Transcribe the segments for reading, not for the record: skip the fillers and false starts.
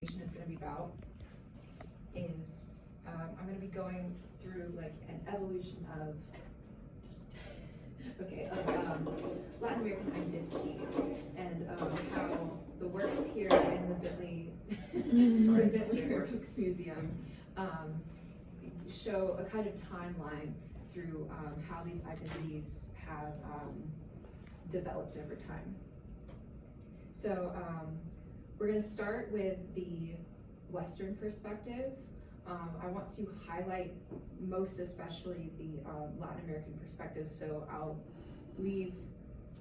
is going to be about is I'm going to be going through like an evolution of Latin American identities and how the works here in the Bentley Rare Book Museum show a kind of timeline through how these identities have developed over time. So we're going to start with the Western perspective. I want to highlight most especially the Latin American perspective, so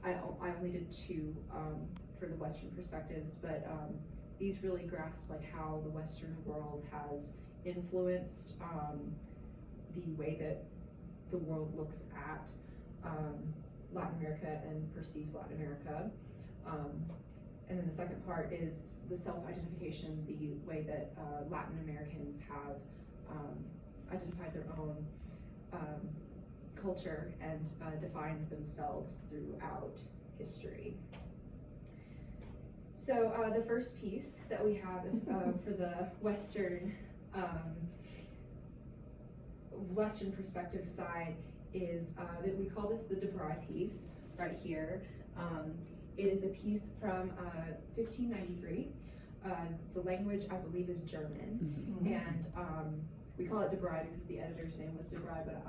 I only did two for the Western perspectives, but these really grasp like how the Western world has influenced the way that the world looks at Latin America and perceives Latin America. And then the second part is the self-identification, the way that Latin Americans have identified their own culture and defined themselves throughout history. So the first piece that we have is for the Western perspective side is that we call this the Debray piece right here. It is a piece from 1593. The language, I believe, is German, and we call it Debray because the editor's name was Debray, but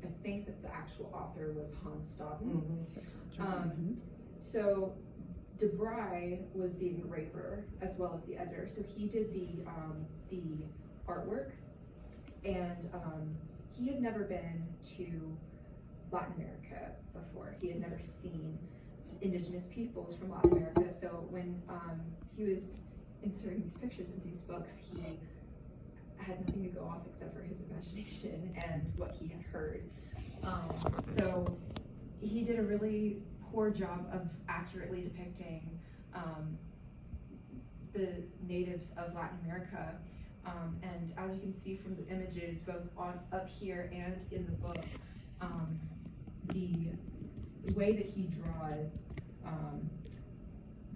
I think that the actual author was Hans Staden. So Debray was the engraver as well as the editor, so he did the artwork, and he had never been to Latin America before. He had never seen indigenous peoples from Latin America, so when he was inserting these pictures into these books, he had nothing to go off except for his imagination and what he had heard. So he did a really poor job of accurately depicting the natives of Latin America. And as you can see from the images, both up here and in the book, the way that he draws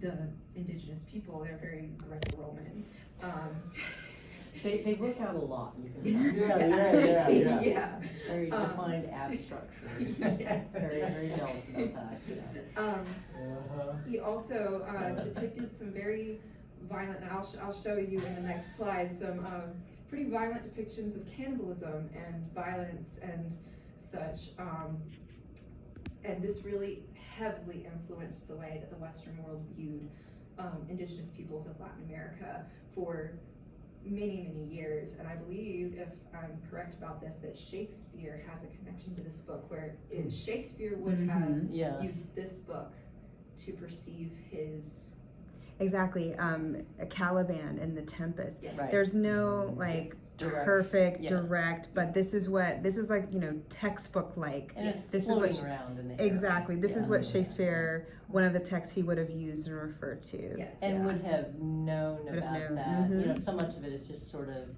the indigenous people, they're very Greco-Roman. They work out a lot. You can Yeah. Very defined abstract. Yes. Very jealous about that. He also depicted some very violent, and I'll show you in the next slide, some pretty violent depictions of cannibalism and violence and such. And this really heavily influenced the way that the Western world viewed indigenous peoples of Latin America for many, many years. And I believe, if I'm correct about this, that Shakespeare has a connection to this book where Shakespeare would have used this book to perceive his... Exactly, Caliban in The Tempest. Yes. Right. There's no like perfect, direct, but this is like, you know, textbook like. And it's this floating is what around in the air. exactly. This is what Shakespeare, one of the texts he would have used and referred to. Yes. And would have known about that. You know, so much of it is just sort of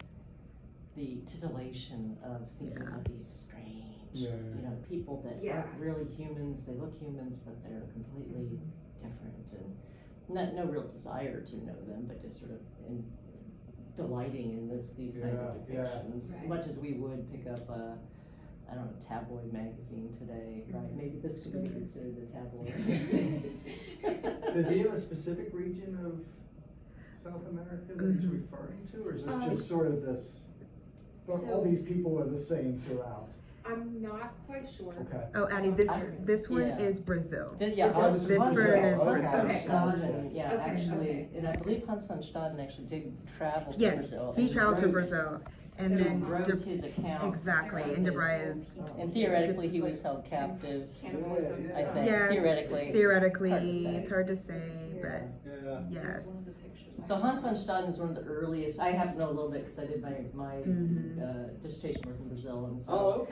the titillation of thinking of these strange, you know, people that aren't really humans. They look humans, but they're completely different, and no real desire to know them, but just sort of delighting in these kind of depictions. Right. Much as we would pick up a, I don't know, tabloid magazine today, right? Maybe this could be considered a tabloid magazine. Does he have a specific region of South America that he's referring to, or is it just sort of this, all these people are the same throughout? I'm not quite sure. Okay. Oh, Addie, this one is Brazil. This version is Hans von Okay. Staden, actually, Okay. and I believe Hans von Staden actually did travel to Yes, Brazil. he and traveled to wrote- Brazil, and so then wrote his account. exactly, and Debray is And theoretically, he was held captive. Cannibalism. I think. yes, Theoretically, it's hard to say, but yes. That's one of the pictures. So Hans von Staden is one of the earliest. I happen to know a little bit because I did my dissertation work in Brazil, and so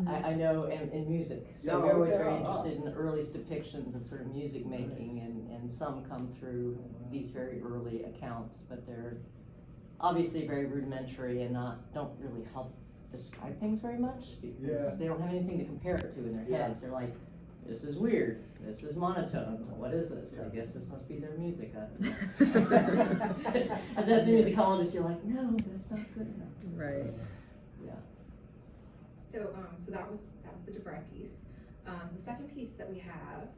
I know in music. So we're always very interested in the earliest depictions of sort of music making, and some come through these very early accounts, but they're obviously very rudimentary and don't really help describe things very much because they don't have anything to compare it to in their heads. They're like This is weird. This is monotone. What is this? I guess this must be their music. As an ethnomusicologist, you're like, no, that's not good enough. Right. Yeah. So, so that was the DeBry piece. The second piece that we have,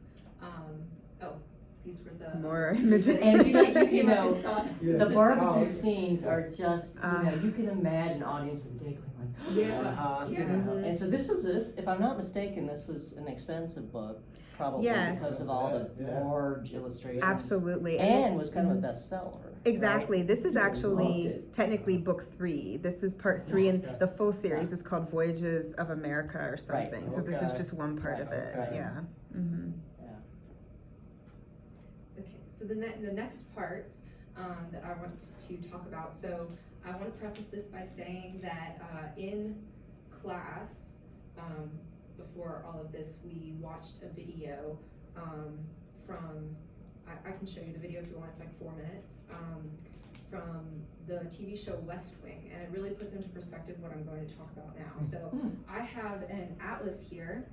these were the more images. And you know, the barbecue scenes are just, you can imagine audience of the day going like, you know. And so this, if I'm not mistaken, this was an expensive book, probably because of all the large illustrations. Absolutely. And was kind of a bestseller. Exactly. Right? This is actually technically book 3. This is part 3, and the full series is called Voyages of America or something. Right. So this is just one part of it. Right. Yeah. Mm-hmm. Okay, so the next part that I want to talk about, so I want to preface this by saying that in class, before all of this, we watched a video from, I can show you the video if you want, it's like 4 minutes, from the TV show West Wing, and it really puts into perspective what I'm going to talk about now. So I have an atlas here,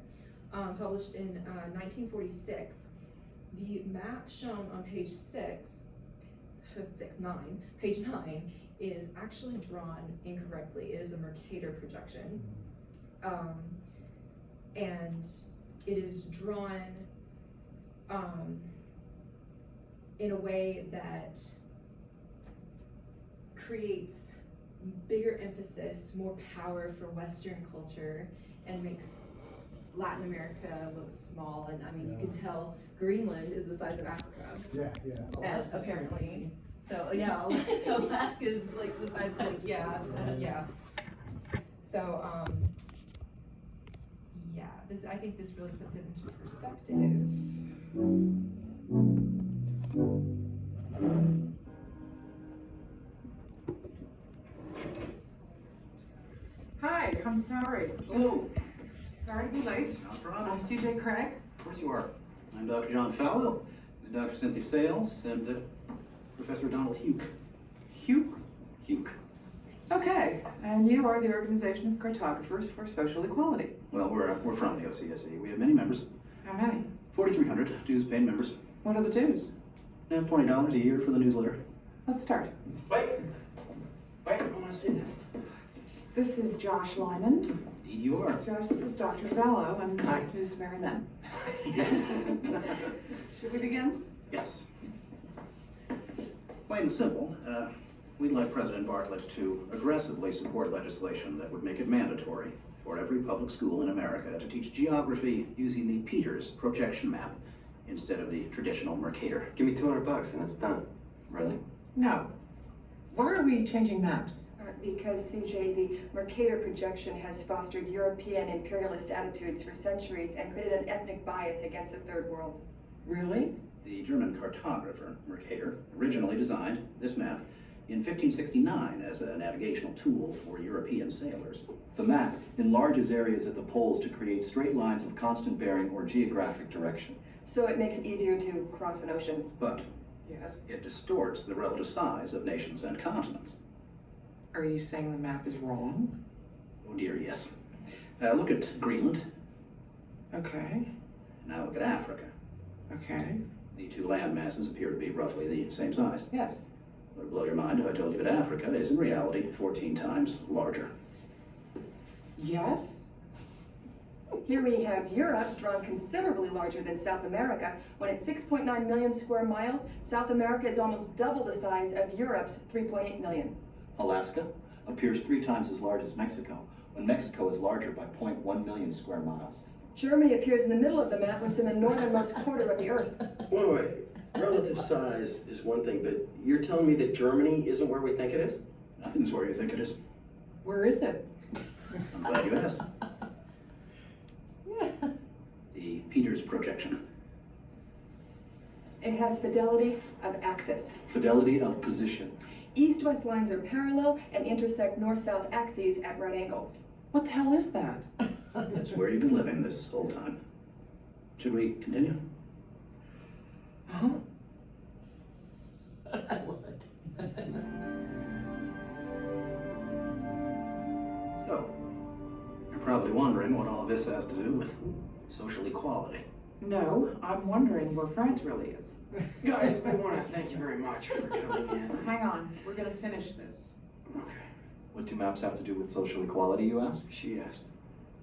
published in 1946. The map shown on page 9 is actually drawn incorrectly. It is a Mercator projection. And it is drawn in a way that creates bigger emphasis, more power for Western culture, and makes Latin America look small. And I mean, you can tell Greenland is the size of Africa. Yeah. Apparently. So yeah, Alaska is like the size of, yeah. So I think this really puts it into perspective. Hi, I'm sorry. Hello. Sorry to be late. No problem. I'm CJ Craig. Of course you are. I'm Dr. John Fallow, Dr. Cynthia Sales, and Professor Donald Huke. Hugh. Huke. Okay, and you are the Organization of Cartographers for Social Equality. Well, we're from the OCSE. We have many members. How many? 4,300 dues-paying members. What are the dues? And $20 a year for the newsletter. Let's start. Wait, I want to see this. This is Josh Lyman. Indeed you are. Josh, this is Dr. Fallow, and Hi. Ms. Merriman. Yes. Should we begin? Yes. Plain and simple, we'd like President Bartlett to aggressively support legislation that would make it mandatory for every public school in America to teach geography using the Peters projection map instead of the traditional Mercator. Give me $200 and it's done. Really? No. Why are we changing maps? Because, CJ, the Mercator projection has fostered European imperialist attitudes for centuries and created an ethnic bias against the Third World. Really? The German cartographer, Mercator, originally designed this map in 1569 as a navigational tool for European sailors. The map enlarges areas at the poles to create straight lines of constant bearing or geographic direction. So it makes it easier to cross an ocean. But Yes. it distorts the relative size of nations and continents. Are you saying the map is wrong? Oh dear, yes. Look at Greenland. Okay. Now look at Africa. Okay. The two land masses appear to be roughly the same size. Yes. Would it blow your mind if I told you that Africa is in reality 14 times larger? Yes? Here we have Europe drawn considerably larger than South America. When it's 6.9 million square miles, South America is almost double the size of Europe's 3.8 million. Alaska appears 3 times as large as Mexico, when Mexico is larger by 0.1 million square miles. Germany appears in the middle of the map when it's in the northernmost quarter of the Earth. Wait. Relative size is one thing, but you're telling me that Germany isn't where we think it is? Nothing's where you think it is. Where is it? I'm glad you asked. The Peters projection. It has fidelity of axis. Fidelity of position. East-west lines are parallel and intersect north-south axes at right angles. What the hell is that? It's where you've been living this whole time. Should we continue? Huh? I would. So, you're probably wondering what all of this has to do with social equality. No, I'm wondering where France really is. Guys, we want to thank you very much for coming in. Hang on, we're gonna finish this. Okay. What do maps have to do with social equality, you ask? She asked.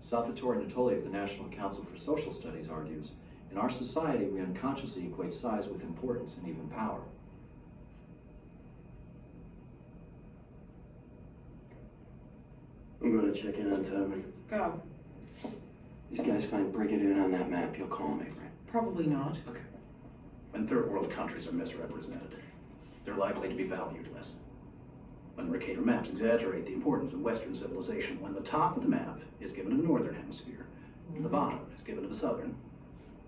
Salvatore Natoli of the National Council for Social Studies argues, in our society, we unconsciously equate size with importance and even power. I'm going to check in on Tamara. Go. These guys find Brigadoon on that map. You'll call me, right? Probably not. Okay. When third world countries are misrepresented, they're likely to be valued less. When Mercator maps exaggerate the importance of Western civilization, when the top of the map is given to the northern hemisphere, and the bottom is given to the southern,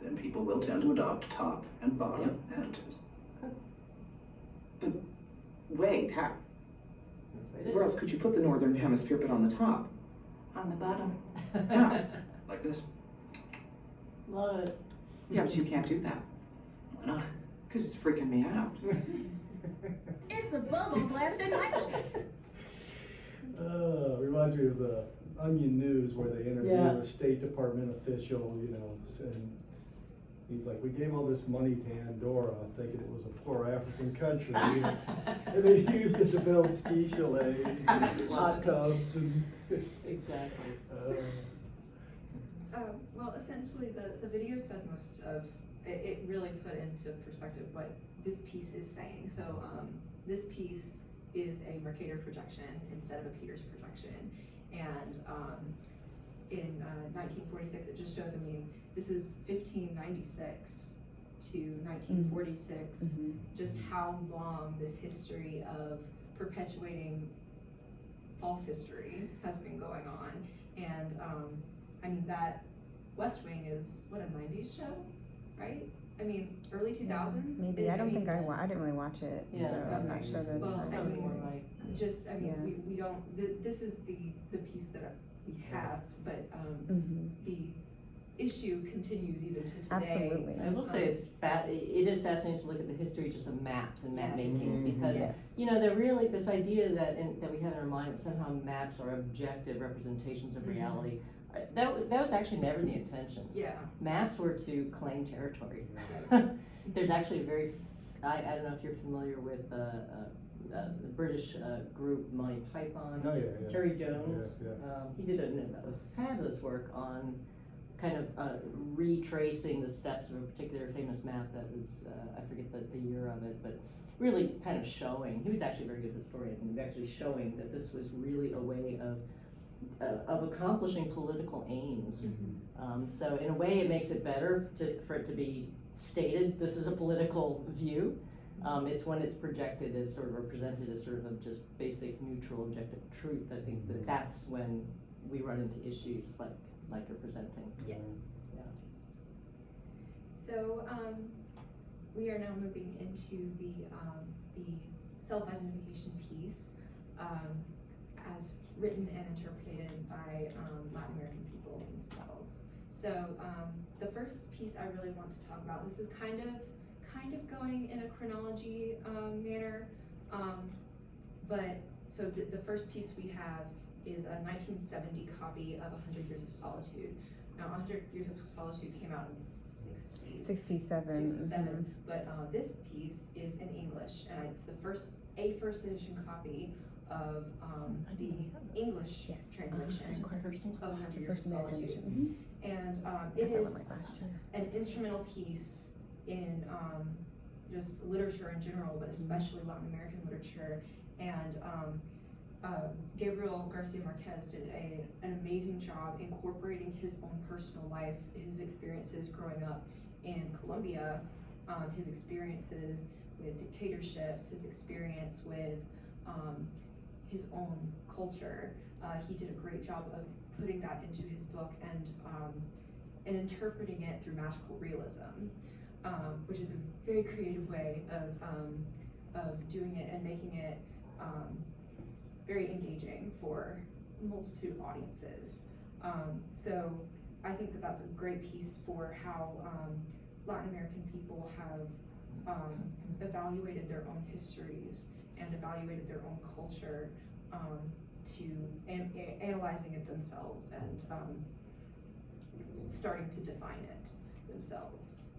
then people will tend to adopt top and bottom attitudes. But wait, That's what it where is. else could you put the northern hemisphere but on the top? On the bottom. Yeah. Like this. Love it. Yeah, but you can't do that, Why not? because it's freaking me out. It's a bubble blasting Michael. Reminds me of the Onion News where they interview Yeah. a State Department official, you know, and he's like, we gave all this money to Andorra thinking it was a poor African country. And they used it to build ski chalets and hot tubs and. Exactly. Well, essentially, the video said most of it. Really put into perspective what this piece is saying. So, this piece is a Mercator projection instead of a Peters projection, and in 1946, it just shows. I mean, this is 1596 to 1946. Just how long this history of perpetuating false history has been going on, and I mean, that West Wing is what, a 90s show, right? I mean, early 2000s. Maybe. I don't think I didn't really watch it, Yeah. so I'm not sure that. Well, I mean, More like, we don't. This is the piece that we have, but the issue continues even to today. Absolutely. I will say it is fascinating to look at the history just of maps and map making, because Yes. you know, they're really this idea that we have in our mind that somehow maps are objective representations of reality. That was actually never the intention. Yeah. Maps were to claim territory. There's actually a very, I don't know if you're familiar with the British group Monty Python. Oh, yeah. Terry Jones. Yeah. He did a fabulous work on kind of retracing the steps of a particular famous map that was, I forget the year of it, but really kind of showing, he was actually a very good historian, and actually showing that this was really a way of accomplishing political aims. So in a way it makes it better for it to be stated, this is a political view. It's when it's projected as sort of, or presented as sort of just basic neutral objective truth. I think that's when we run into issues like you're presenting. Yes. Yeah. So we are now moving into the self-identification piece as written and interpreted by Latin American people themselves. So the first piece I really want to talk about, this is kind of going in a chronology manner, but so the first piece we have is a 1970 copy of 100 Years of Solitude. Now, 100 Years of Solitude came out in the 60s. 67. But this piece is in English, and it's the first edition copy of the English translation of 100 Years of Solitude. And it is an instrumental piece in just literature in general, but especially Latin American literature. And Gabriel Garcia Marquez did an amazing job incorporating his own personal life, his experiences growing up in Colombia, his experiences with dictatorships, his experience with his own culture. He did a great job of putting that into his book and interpreting it through magical realism, which is a very creative way of doing it and making it very engaging for a multitude of audiences. So I think that that's a great piece for how Latin American people have evaluated their own histories and evaluated their own culture to analyzing it themselves and starting to define it. themselves.